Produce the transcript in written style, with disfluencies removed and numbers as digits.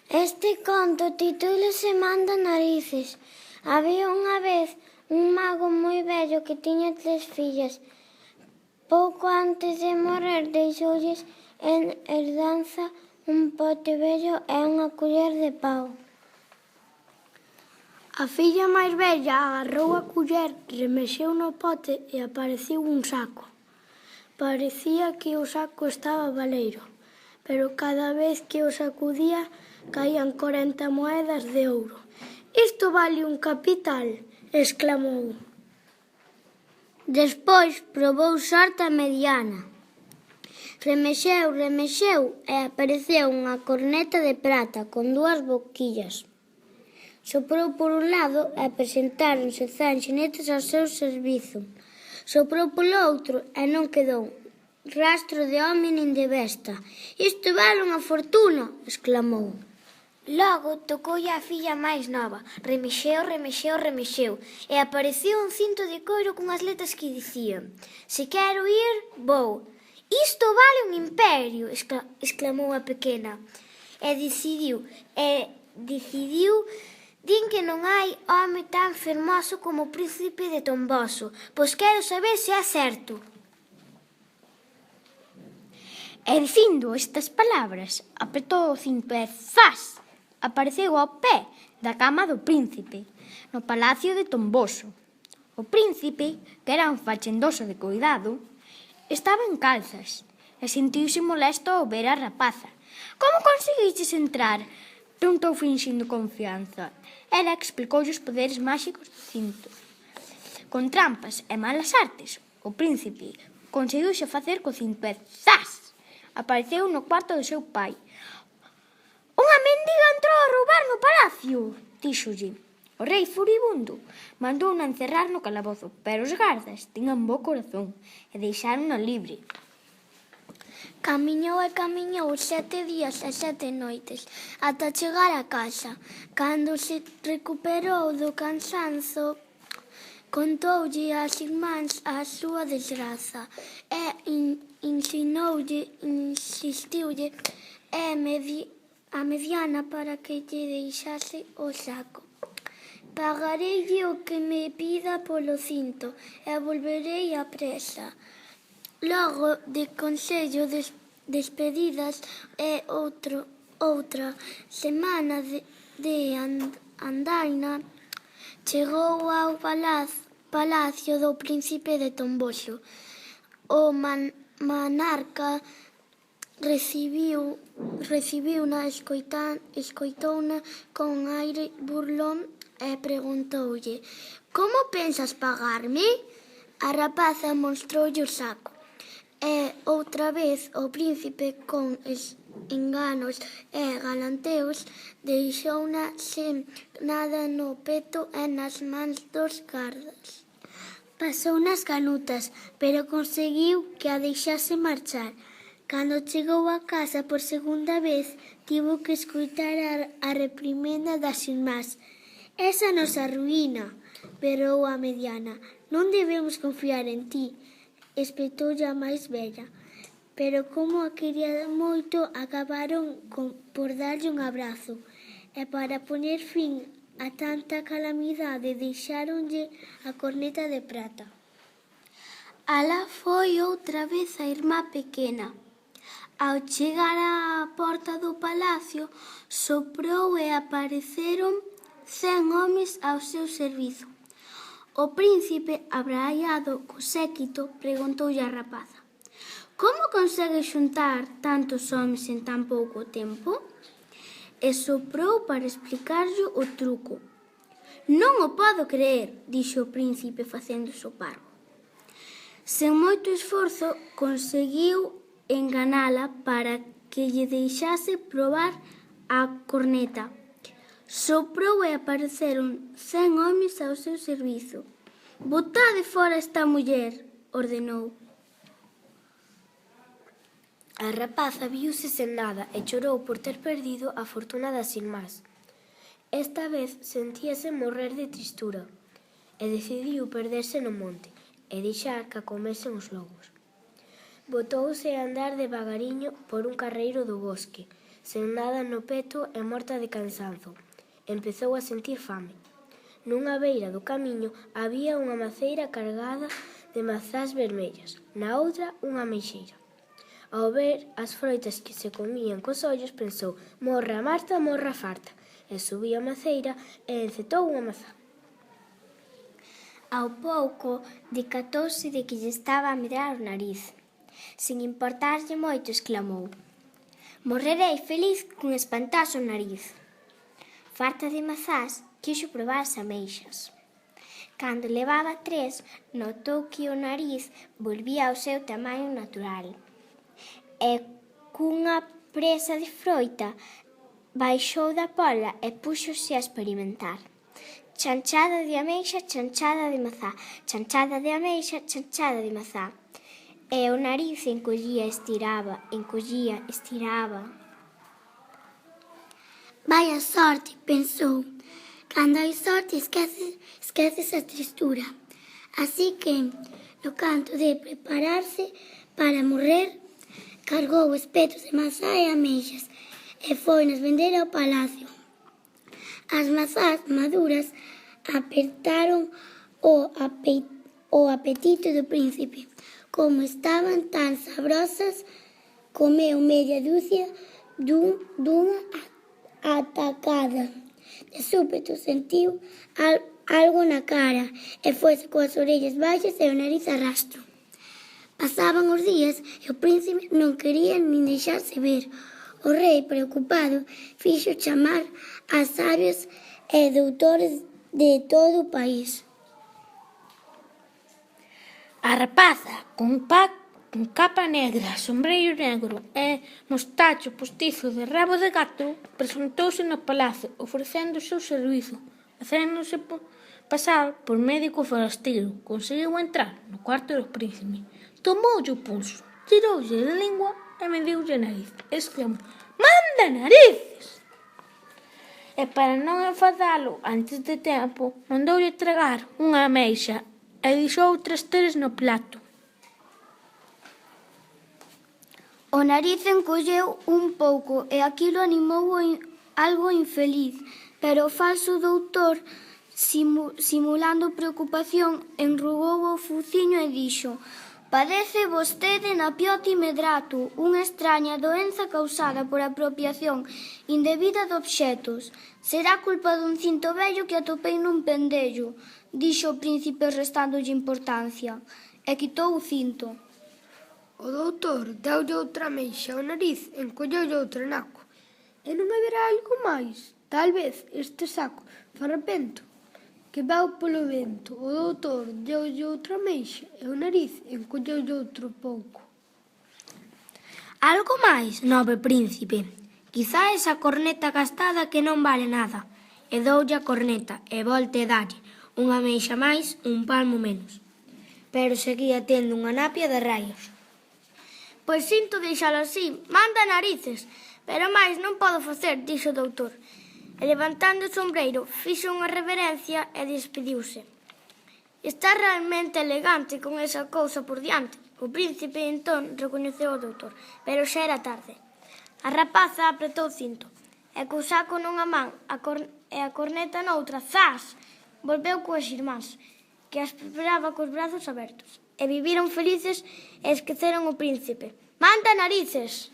Este conto titúlase Manda narices. Había unha vez un mago moi vello que tiña 3 fillas. Pouco antes de morrer deixoulles en herdanza un pote vello e unha culler de pau. A filla máis vella agarrou a culler, remexeu no pote e apareceu un saco. Parecía que o saco estaba baleiro, pero cada vez que o sacudía caían 40 moedas de ouro. «Isto vale un capital», exclamou. Despois probou sorte a mediana. Remexeu e apareceu unha corneta de prata con 2 boquillas. Soprou por un lado e presentáronse 100 xinetes ao seu servizo. Soprou polo outro e non quedou rastro de home nin de besta. «Isto vale unha fortuna», exclamou. Logo tocoulle a filla máis nova. Remexeu e apareceu un cinto de coiro cunhas letras que dicían: «Se quero ir, vou». «Isto vale un imperio», exclamou a pequena. E decidiu, din que non hai home tan fermoso como o príncipe de Tomboso, pois quero saber se é certo. E dicindo estas palabras, apretou o cinto e zas! Apareceu ao pé da cama do príncipe, no palacio de Tomboso. O príncipe, que era un fachendoso de coidado, estaba en calzas e sentiuse molesto ao ver a rapaza. «Como conseguiches entrar?» preguntou finxindo confianza. Ela explicoulle os poderes máxicos do cinto. Con trampas e malas artes, o príncipe conseguiuse facer co cinto e zas! Apareceu no cuarto do seu pai. «Unha mendiga entrou a roubar no palacio», díxolle. O rei furibundo mandou-na encerrar no calabozo, pero os gardas tiñan bo corazón e deixárona libre. Camiñou 7 días e 7 noites ata chegar a casa. Cando se recuperou do cansanzo, contoulle ás irmáns a súa desgraza e insistiulle a mediana para que lle deixase o saco. «Pagareille o que me pida polo cinto e volverei a presa». Logo de consello, despedidas e outra semana de andaina, chegou ao palacio do príncipe de Tomboso. O monarca recibiuna, escoitouna con aire burlón e preguntoulle: «Como pensas pagarme?» A rapaza mostroulle o saco. E outra vez o príncipe, con enganos e galanteos, deixouna sen nada no peto e nas mans dos gardas. Pasou nas canutas, pero conseguiu que a deixase marchar. Cando chegou a casa por segunda vez, tivo que escoitar a reprimenda das irmás. «Esa nos arruína», berrou a mediana. «Non debemos confiar en ti», espetoulle a máis vella. Pero como a quería moito, acabaron por darlle un abrazo. E para poñer fin a tanta calamidade, deixáronlle a corneta de prata. Alá foi outra vez a irmá pequena. Ao chegar á porta do palacio, soprou e apareceron 100 homes ao seu servizo. O príncipe, abraiado co séquito, preguntoulle á rapaza: «Como consegue xuntar tantos homes en tan pouco tempo?» E soprou para explicarlle o truco. «Non o podo creer», dixo o príncipe facéndose o parvo. Sen moito esforzo conseguiu enganala para que lle deixase probar a corneta. Soprou e apareceron 100 homes ao seu servizo. «Botade fora esta muller», ordenou. A rapaza viuse sen nada e chorou por ter perdido a fortuna das irmás. Esta vez sentíase morrer de tristura e decidiu perderse no monte e deixar que a comesen os lobos. Botouse a andar devagariño por un carreiro do bosque, sen nada no peto e morta de cansanzo. Empezou a sentir fame. Nunha beira do camiño había unha maceira cargada de mazás vermellas, na outra unha ameixeira. Ao ver as froitas que se comían cos ollos, pensou: morra Marta, morra farta, e subiu a maceira e encetou unha mazá. Ao pouco, decatouse de que lle estaba a mirar o nariz. Sin importarlle moito, exclamou: morrerei feliz con espantazo o nariz. Farta de mazás, quixo probar as ameixas. Cando levaba 3, notou que o nariz volvía ao seu tamaño natural. E cunha presa de froita baixou da pola e púxose a experimentar. Chanchada de ameixa, chanchada de mazá, chanchada de ameixa, chanchada de mazá. E o nariz encollía, estiraba, encollía, estiraba. Vaya sorte, pensou. Cando hai sorte, esqueces a tristura. Así que, no canto de prepararse para morrer, cargou espetos de mazá e ameixas e foinas vender ao palacio. As mazás maduras apertaron o apetito do príncipe. Como estaban tan sabrosas, comeu media dúcia dunha atacada. De súpeto sentiu algo na cara e foise coas orellas baixas e o nariz a rastro. Pasaban os días e o príncipe non quería nin deixarse ver. O rei, preocupado, fixo chamar a sabios e doutores de todo o país. A rapaza, con capa negra, sombreiro negro e mostacho postizo de rabo de gato, presentouse no palacio ofrecendo o seu servizo, facéndose pasar por médico forasteiro. Conseguiu entrar no cuarto do príncipe. Tomoulle o pulso, tiroulle a lingua e mediulle a nariz. Exclamou: manda narices! E para non enfadalo antes de tempo, mandoulle tragar unha ameixa e deixou 3 teres no plato. O nariz encolleu un pouco e aquilo animou algo infeliz, pero o falso doutor, simulando preocupación, enrugou o fuciño e dixo: padece vostede napiote medrato, unha extraña doenza causada por apropiación indebida de obxetos. Será culpa dun cinto vello que atopei nun pendello, dixo o príncipe restándolle importancia, e quitou o cinto. O doutor deulle outra ameixa ao nariz, encolleulle outro naco. E non haberá algo máis? Tal vez este saco farrapento que veu polo vento. O doutor deulle outra ameixa e o nariz encolleulle outro pouco. Algo máis, nobre príncipe? Quizá esa corneta gastada que non vale nada. E doulle a corneta e volte dalle unha ameixa máis, un palmo menos. Pero seguía tendo unha napia de raios. Pois sinto deixalo así, manda narices, pero máis non podo facer, dixo o doutor. E levantando o sombreiro, fixo unha reverencia e despediuse. Está realmente elegante con esa cousa por diante. O príncipe entón recoñeceu o doutor, pero xa era tarde. A rapaza apretou o cinto, e co saco nunha man e a corneta noutra, zas, volveu coas irmás, que as esperaba cos brazos abertos. E viviron felices e esqueceron o príncipe. Manda narices!